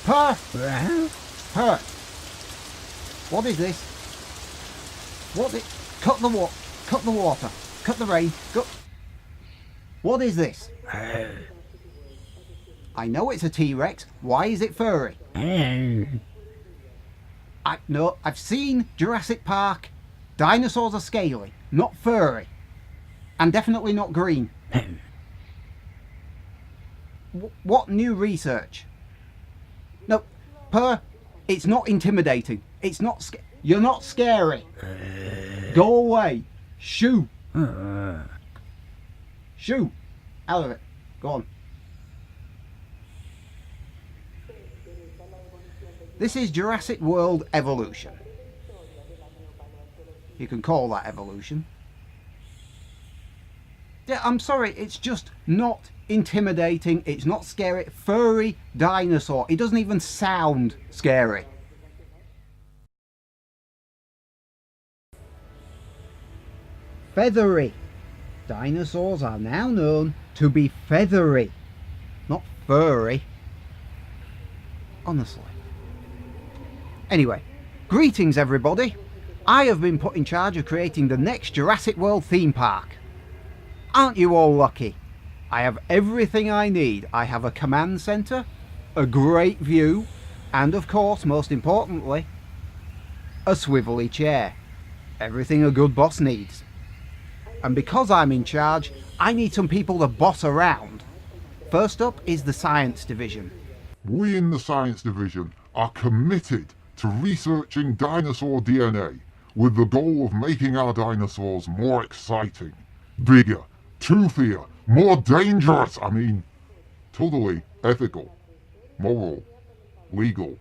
Per! Per! What is this? What is... Cut the water. Cut the rain. What is this? I know it's a T-Rex. Why is it furry? No, I've seen Jurassic Park. Dinosaurs are scaly, not furry. And definitely not green. What new research? No, Per, it's not intimidating. It's not you're not scary. Go away. Shoo. Shoo. Out of it. Go on. This is Jurassic World evolution. You can call that evolution. Yeah, I'm sorry, it's just not intimidating. It's not scary. Furry dinosaur. It doesn't even sound scary. Feathery. Dinosaurs are now known to be feathery, not furry. Honestly. Anyway, greetings everybody. I have been put in charge of creating the next Jurassic World theme park. Aren't you all lucky? I have everything I need. I have a command centre, a great view, and of course, most importantly, a swivelly chair. Everything a good boss needs. And because I'm in charge, I need some people to boss around. First up is the Science Division. We in the Science Division are committed to researching dinosaur DNA with the goal of making our dinosaurs more exciting, bigger, toothier, more dangerous, totally ethical, moral, legal,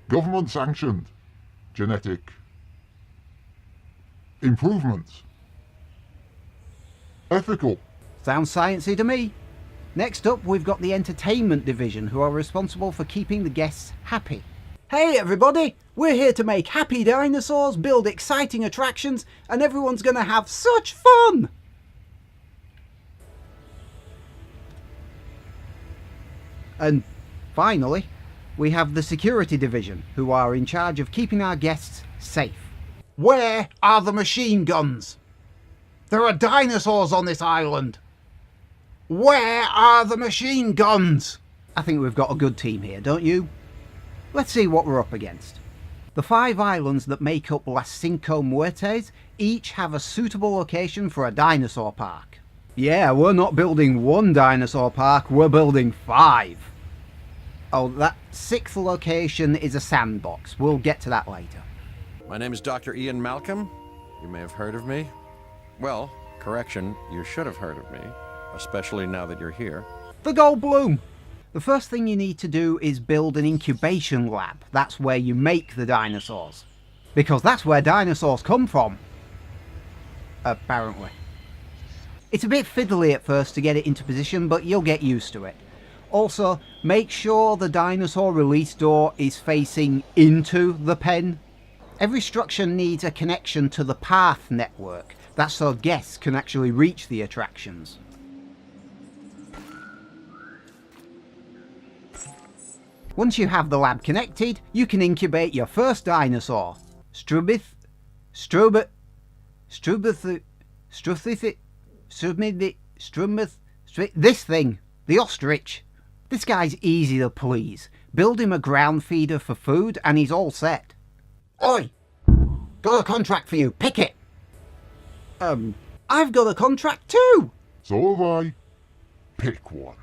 government sanctioned, genetic improvements, ethical. Sounds sciencey to me. Next up, we've got the Entertainment Division, who are responsible for keeping the guests happy. Hey everybody, we're here to make happy dinosaurs, build exciting attractions, and everyone's gonna have such fun! And finally, we have the Security Division, who are in charge of keeping our guests safe. Where are the machine guns? There are dinosaurs on this island. Where are the machine guns? I think we've got a good team here, don't you? Let's see what we're up against. The 5 islands that make up Las Cinco Muertes each have a suitable location for a dinosaur park. Yeah, we're not building 1 dinosaur park, we're building 5. Oh, that 6th location is a sandbox. We'll get to that later. My name is Dr. Ian Malcolm. You may have heard of me. Well, correction, you should have heard of me, especially now that you're here. The Goldblum! The first thing you need to do is build an incubation lab. That's where you make the dinosaurs. Because that's where dinosaurs come from. Apparently. It's a bit fiddly at first to get it into position, but you'll get used to it. Also, make sure the dinosaur release door is facing into the pen. Every structure needs a connection to the path network. That's so guests can actually reach the attractions. Once you have the lab connected, you can incubate your first dinosaur. This thing, the ostrich. This guy's easy to please. Build him a ground feeder for food and he's all set. Oi! Got a contract for you, pick it! I've got a contract too! So have I. Pick one.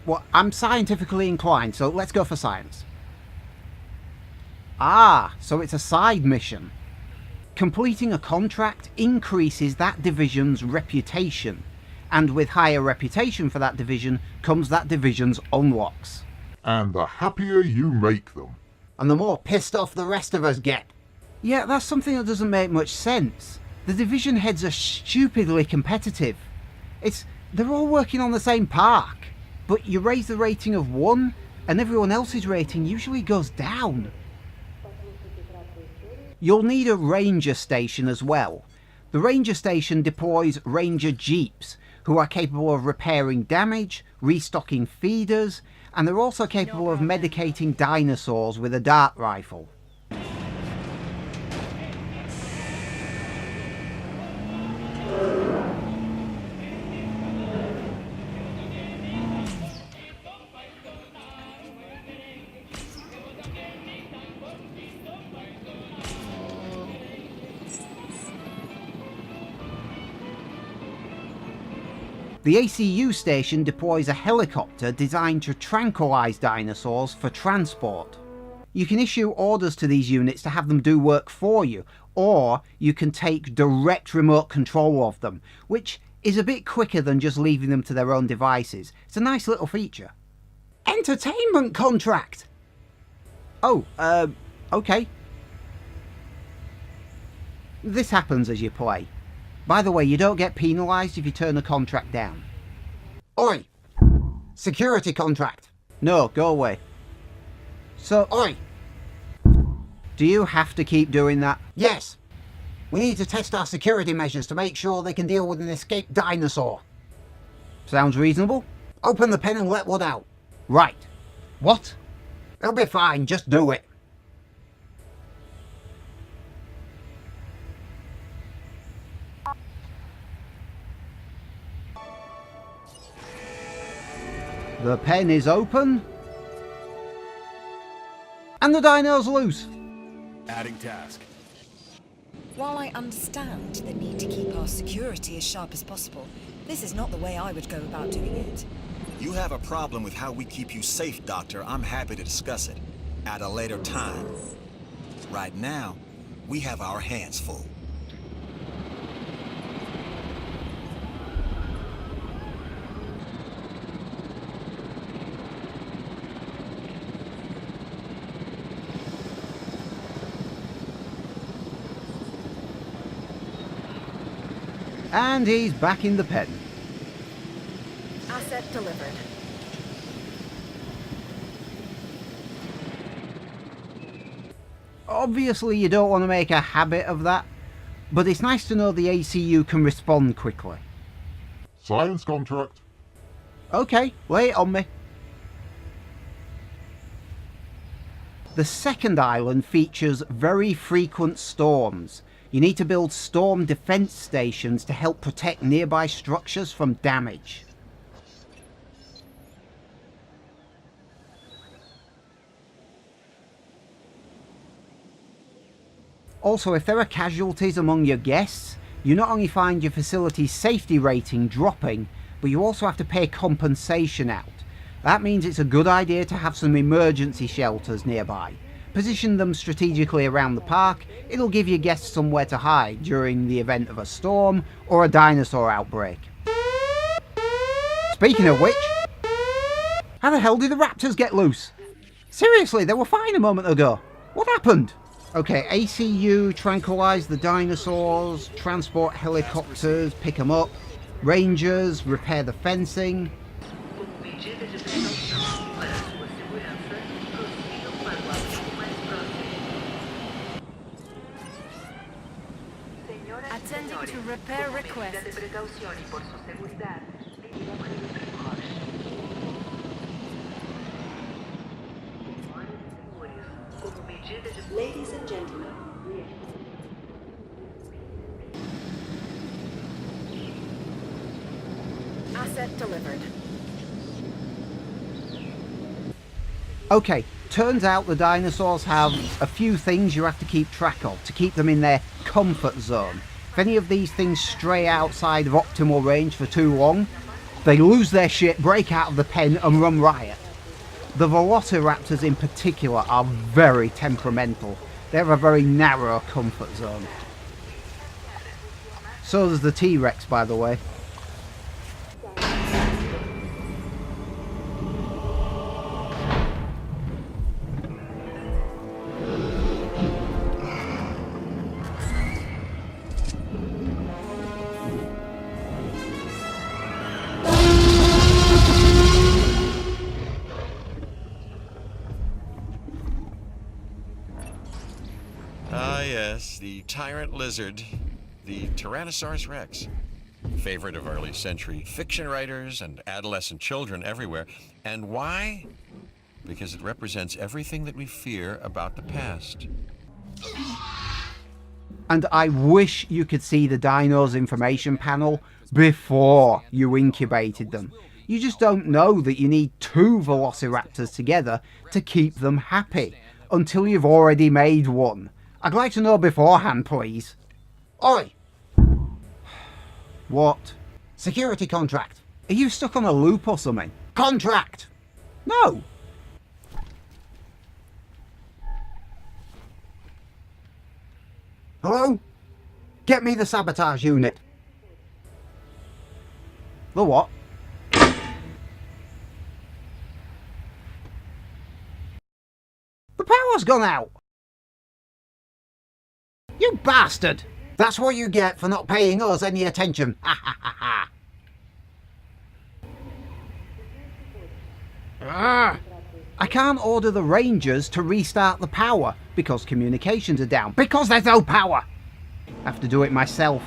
Well, I'm scientifically inclined, so let's go for science. Ah, so it's a side mission. Completing a contract increases that division's reputation, and with higher reputation for that division comes that division's unlocks. And the happier you make them. And the more pissed off the rest of us get. Yeah, that's something that doesn't make much sense. The division heads are stupidly competitive. They're all working on the same park. But you raise the rating of one, and everyone else's rating usually goes down. You'll need a ranger station as well. The ranger station deploys ranger jeeps, who are capable of repairing damage, restocking feeders, and they're also capable of medicating dinosaurs with a dart rifle. The ACU station deploys a helicopter designed to tranquilize dinosaurs for transport. You can issue orders to these units to have them do work for you, or you can take direct remote control of them, which is a bit quicker than just leaving them to their own devices. It's a nice little feature. Entertainment contract! Oh, okay. This happens as you play. By the way, you don't get penalised if you turn a contract down. Oi! Security contract! No, go away. So, oi! Do you have to keep doing that? Yes! We need to test our security measures to make sure they can deal with an escaped dinosaur. Sounds reasonable. Open the pen and let one out. Right. What? It'll be fine, just do it. The pen is open. And the dino's loose. Adding task. While I understand the need to keep our security as sharp as possible, this is not the way I would go about doing it. You have a problem with how we keep you safe, Doctor. I'm happy to discuss it at a later time. Right now, we have our hands full. And he's back in the pen. Asset delivered. Obviously you don't want to make a habit of that, but it's nice to know the ACU can respond quickly. Science contract. Okay, lay it on me. The second island features very frequent storms. You need to build storm defense stations to help protect nearby structures from damage. Also, if there are casualties among your guests, you not only find your facility's safety rating dropping, but you also have to pay compensation out. That means it's a good idea to have some emergency shelters nearby. Position them strategically around the park. It'll give your guests somewhere to hide during the event of a storm or a dinosaur outbreak. Speaking of which, how the hell did the raptors get loose? Seriously, they were fine a moment ago. What happened? Okay, ACU, tranquilize the dinosaurs, transport helicopters, pick them up, rangers, repair the fencing. Attending to repair request. Ladies and gentlemen, Asset delivered. Okay, turns out the dinosaurs have a few things you have to keep track of to keep them in their comfort zone. If any of these things stray outside of optimal range for too long, they lose their shit, break out of the pen and run riot. The velociraptors in particular are very temperamental. They have a very narrow comfort zone. So does the T-Rex, by the way. yes, the tyrant lizard, the Tyrannosaurus Rex. Favorite of early century fiction writers and adolescent children everywhere. And why? Because it represents everything that we fear about the past. And I wish you could see the dino's information panel before you incubated them. You just don't know that you need 2 velociraptors together to keep them happy until you've already made one. I'd like to know beforehand, please. Oi! What? Security contract. Are you stuck on a loop or something? Contract! No! Hello? Get me the sabotage unit. The what? The power's gone out! You bastard! That's what you get for not paying us any attention. Ha ha ha ha. I can't order the Rangers to restart the power because communications are down. Because there's no power! I have to do it myself.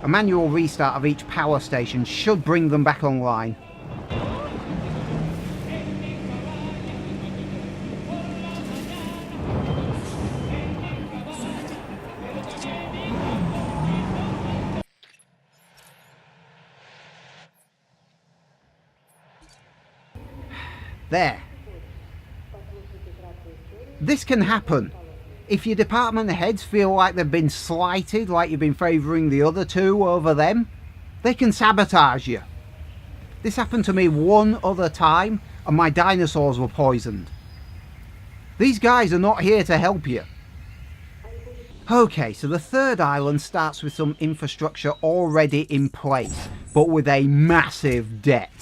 A manual restart of each power station should bring them back online. There. This can happen. If your department heads feel like they've been slighted, like you've been favouring the other 2 over them, they can sabotage you. This happened to me one other time, and my dinosaurs were poisoned. These guys are not here to help you. Okay, so the 3rd island starts with some infrastructure already in place, but with a massive debt.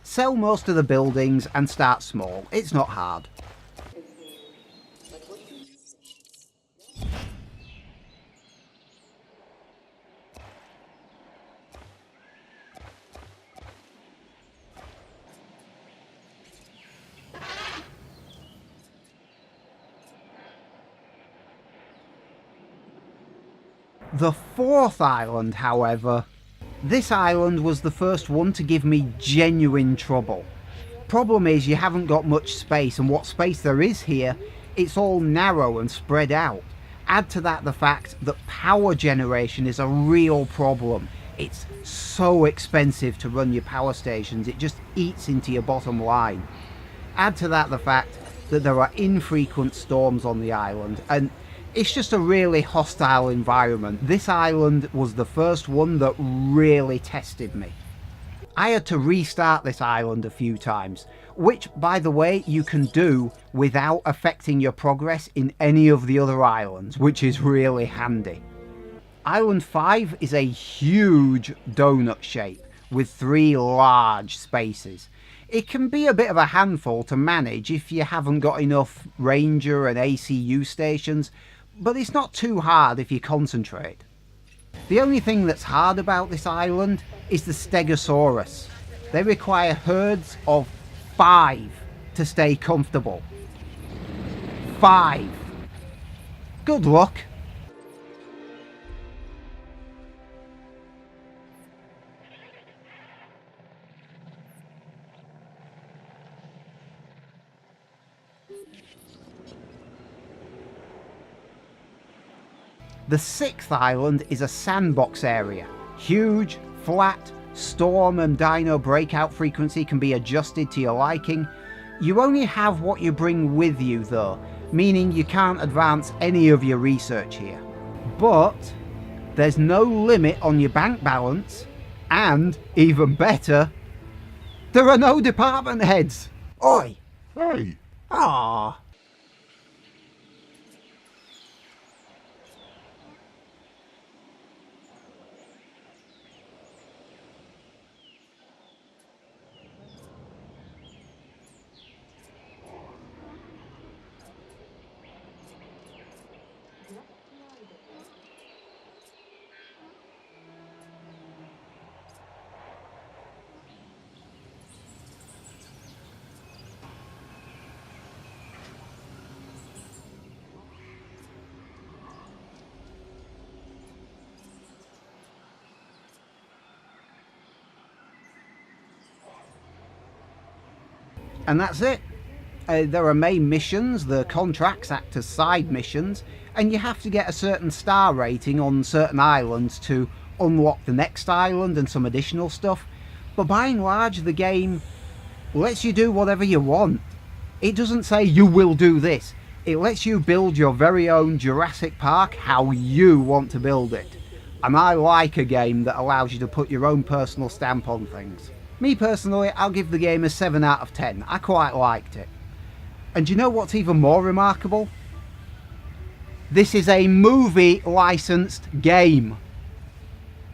Sell most of the buildings and start small. It's not hard. The 4th island, however, this island was the first one to give me genuine trouble. Problem is you haven't got much space, and what space there is here, it's all narrow and spread out. Add to that the fact that power generation is a real problem. It's so expensive to run your power stations, it just eats into your bottom line. Add to that the fact that there are infrequent storms on the island, and it's just a really hostile environment. This island was the first one that really tested me. I had to restart this island a few times, which, by the way, you can do without affecting your progress in any of the other islands, which is really handy. Island 5 is a huge donut shape with 3 large spaces. It can be a bit of a handful to manage if you haven't got enough Ranger and ACU stations, but it's not too hard if you concentrate. The only thing that's hard about this island is the Stegosaurus. They require herds of 5 to stay comfortable. 5. Good luck. The 6th island is a sandbox area. Huge, flat, storm and dino breakout frequency can be adjusted to your liking. You only have what you bring with you though, meaning you can't advance any of your research here. But there's no limit on your bank balance, and even better, there are no department heads. Oi! Hey! Ah. And that's it. There are main missions, the contracts act as side missions, and you have to get a certain star rating on certain islands to unlock the next island and some additional stuff. But by and large, the game lets you do whatever you want. It doesn't say you will do this. It lets you build your very own Jurassic Park how you want to build it. And I like a game that allows you to put your own personal stamp on things. Me personally, I'll give the game a 7 out of 10. I quite liked it. And do you know what's even more remarkable? This is a movie licensed game.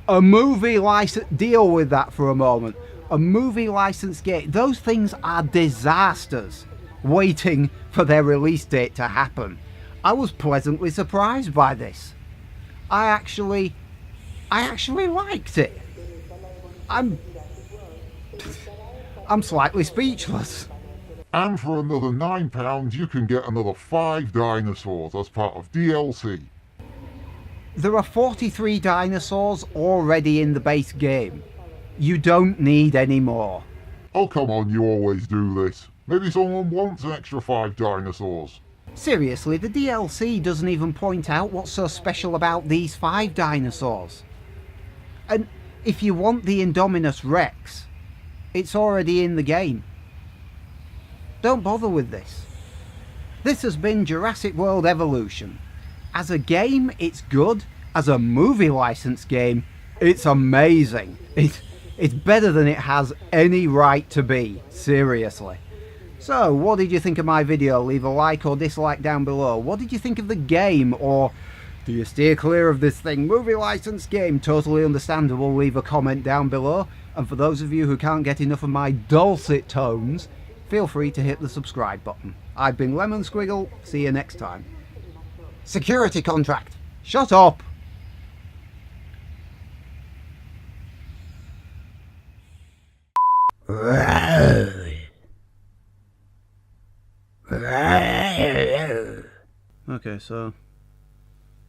A movie license, deal with that for a moment. A movie licensed game. Those things are disasters waiting for their release date to happen. I was pleasantly surprised by this. I actually liked it. I'm slightly speechless. And for another £9, you can get another 5 dinosaurs as part of DLC. There are 43 dinosaurs already in the base game. You don't need any more. Oh come on, you always do this. Maybe someone wants an extra 5 dinosaurs. Seriously, the DLC doesn't even point out what's so special about these 5 dinosaurs. And if you want the Indominus Rex, it's already in the game. Don't bother with this. This has been Jurassic World Evolution. As a game, it's good. As a movie license game, it's amazing. It's better than it has any right to be. Seriously. So, what did you think of my video? Leave a like or dislike down below. What did you think of the game? Or do you steer clear of this thing? Movie license game, totally understandable. Leave a comment down below. And for those of you who can't get enough of my dulcet tones, feel free to hit the subscribe button. I've been LemonSquiggle. See you next time. Security contract. Shut up. Okay, so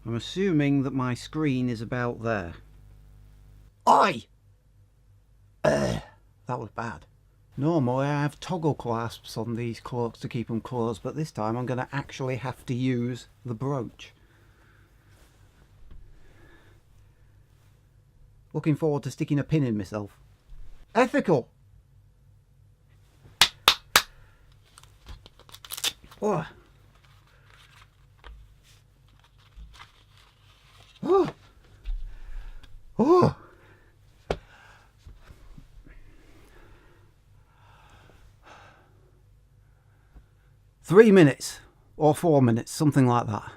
I'm assuming that my screen is about there. Oi! That was bad. Normally I have toggle clasps on these cloaks to keep them closed, but this time I'm going to actually have to use the brooch. Looking forward to sticking a pin in myself. Ethical! Oh. Oh. Oh. 3 minutes or 4 minutes, something like that.